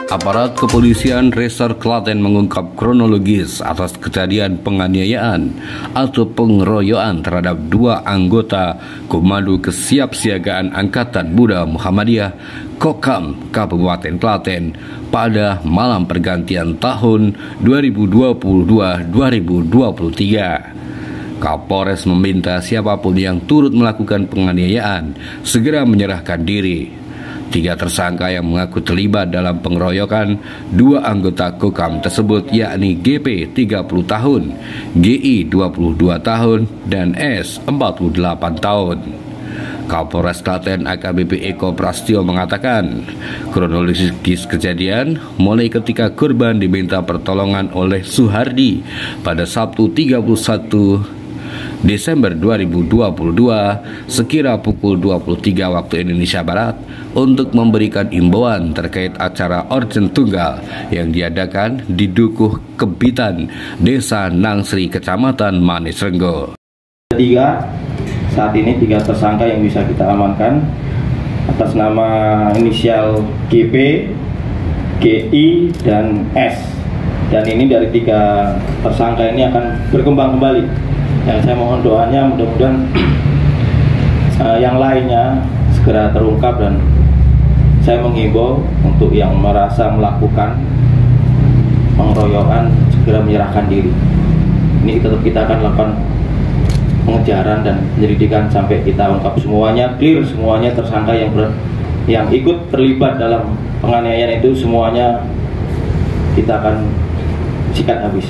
Aparat kepolisian Resor Klaten mengungkap kronologis atas kejadian penganiayaan atau pengeroyokan terhadap dua anggota Komando Kesiapsiagaan Angkatan Muda Muhammadiyah Kokam Kabupaten Klaten pada malam pergantian tahun 2022-2023. Kapolres meminta siapapun yang turut melakukan penganiayaan segera menyerahkan diri. 3 tersangka yang mengaku terlibat dalam pengeroyokan dua anggota Kokam tersebut yakni GP 30 tahun, GI 22 tahun, dan S 48 tahun. Kapolres Klaten AKBP Eko Prastio mengatakan kronologis kejadian mulai ketika korban diminta pertolongan oleh Suhardi pada Sabtu 31 Desember 2022 sekira pukul 23 waktu Indonesia Barat untuk memberikan imbauan terkait acara Orjen Tunggal yang diadakan di Dukuh Kebitan, Desa Nangsri, Kecamatan Manis Renggo. Saat ini 3 tersangka yang bisa kita amankan atas nama inisial GP, GI, dan S. Dan ini dari 3 tersangka ini akan berkembang kembali. Yang saya mohon doanya mudah-mudahan yang lainnya segera terungkap, dan saya mengimbau untuk yang merasa melakukan pengeroyokan segera menyerahkan diri. Ini tetap kita akan lakukan pengejaran dan penyelidikan sampai kita ungkap semuanya, clear semuanya tersangka yang ikut terlibat dalam penganiayaan itu, semuanya kita akan sikat habis.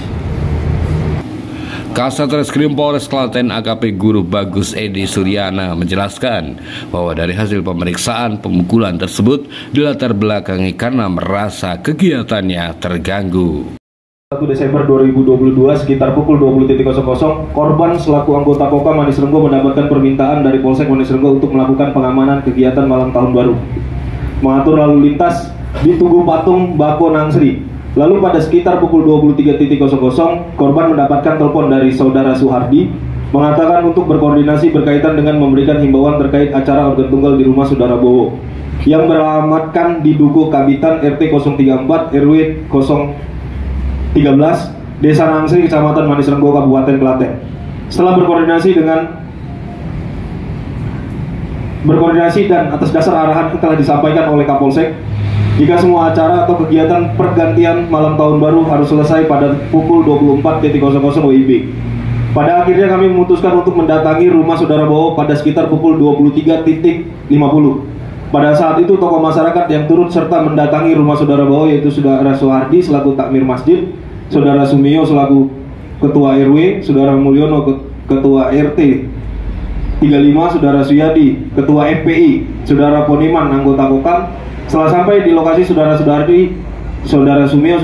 Kasat Reskrim Polres Klaten AKP Guru Bagus Edi Suryana menjelaskan bahwa dari hasil pemeriksaan pemukulan tersebut dilatar belakangi karena merasa kegiatannya terganggu. 1 Desember 2022 sekitar pukul 20.00 korban selaku anggota Kokam Manis Renggo mendapatkan permintaan dari Polsek Manis Renggo untuk melakukan pengamanan kegiatan malam tahun baru, mengatur lalu lintas di Tugu Patung Bako Nangsri. Lalu pada sekitar pukul 23.00 korban mendapatkan telepon dari saudara Suhardi mengatakan untuk berkoordinasi berkaitan dengan memberikan himbauan terkait acara organ tunggal di rumah saudara Bowo yang beralamatkan di Dukuh Kabitan RT 034 RW 013 Desa Nangsri, Kecamatan Manis Renggo, Kabupaten Klaten. Setelah berkoordinasi dan atas dasar arahan yang telah disampaikan oleh Kapolsek, jika semua acara atau kegiatan pergantian malam tahun baru harus selesai pada pukul 24.00 WIB. Pada akhirnya kami memutuskan untuk mendatangi rumah saudara Bowo pada sekitar pukul 23.50. Pada saat itu tokoh masyarakat yang turut serta mendatangi rumah saudara Bowo yaitu saudara Suhardi selaku takmir masjid, saudara Sumio selaku ketua RW, saudara Mulyono ketua RT 35, saudara Suyadi ketua FPI, saudara Poniman anggota Kokam. Setelah sampai di lokasi saudara Sudardi, saudara Sumio,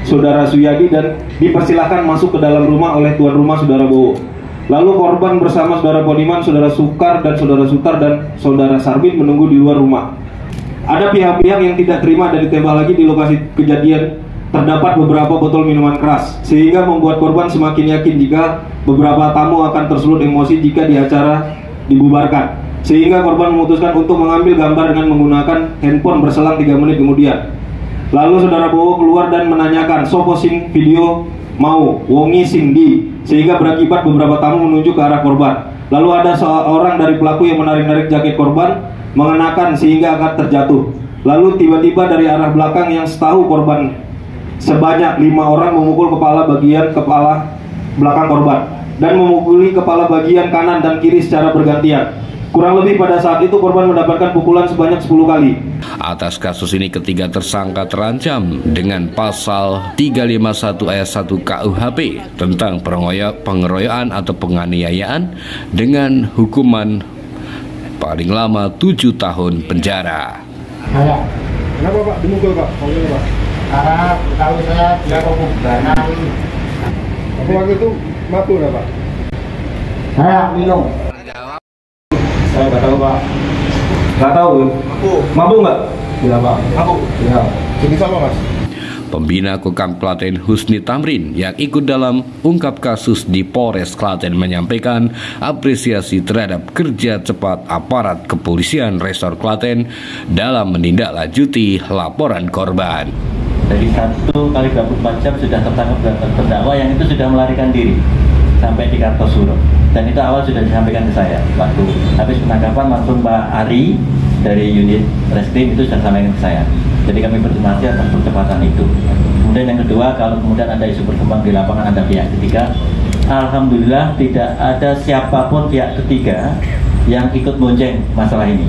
saudara Suyadi dan dipersilahkan masuk ke dalam rumah oleh tuan rumah saudara Bowo. Lalu korban bersama saudara Poniman, saudara Sukar dan saudara Sutar dan saudara Sarbin menunggu di luar rumah. Ada pihak-pihak yang tidak terima dan ditembak lagi di lokasi kejadian. Terdapat beberapa botol minuman keras sehingga membuat korban semakin yakin jika beberapa tamu akan tersulut emosi jika di acara dibubarkan. Sehingga korban memutuskan untuk mengambil gambar dengan menggunakan handphone berselang 3 menit kemudian. Lalu saudara Bowo keluar dan menanyakan sopo sing video mau wongi sing di, sehingga berakibat beberapa tamu menuju ke arah korban. Lalu ada seorang dari pelaku yang menarik-narik jaket korban mengenakan sehingga akan terjatuh. Lalu tiba-tiba dari arah belakang yang setahu korban sebanyak 5 orang memukul kepala belakang korban dan memukuli kepala bagian kanan dan kiri secara bergantian. Kurang lebih pada saat itu korban mendapatkan pukulan sebanyak 10 kali. Atas kasus ini ketiga tersangka terancam dengan pasal 351 ayat 1 KUHP tentang pengeroyokan atau penganiayaan dengan hukuman paling lama 7 tahun penjara. Kenapa Pak dimukul Pak? Pak? Karena tahu saya dia pembubaran. Apa waktu itu mabuk nggak Pak? Saya minum. Saya nggak tahu Pak. Nggak tahu. Mabuk nggak? Tidak Pak. Mabuk. Ya. Jadi sama Mas. Pembina Kokam Klaten Husni Tamrin yang ikut dalam ungkap kasus di Polres Klaten menyampaikan apresiasi terhadap kerja cepat aparat kepolisian Resor Klaten dalam menindaklanjuti laporan korban. Dari 1 kali 24 jam sudah tertangkap terdakwa yang itu sudah melarikan diri sampai di Kartosuro, dan itu awal sudah disampaikan ke saya waktu habis penangkapan, langsung Pak Ari dari unit reskrim itu sudah sampaikan ke saya. Jadi kami berterima kasih atas percepatan itu. Kemudian yang kedua, kalau kemudian ada isu berkembang di lapangan ada pihak ketiga, alhamdulillah tidak ada siapapun pihak ketiga yang ikut bonceng masalah ini.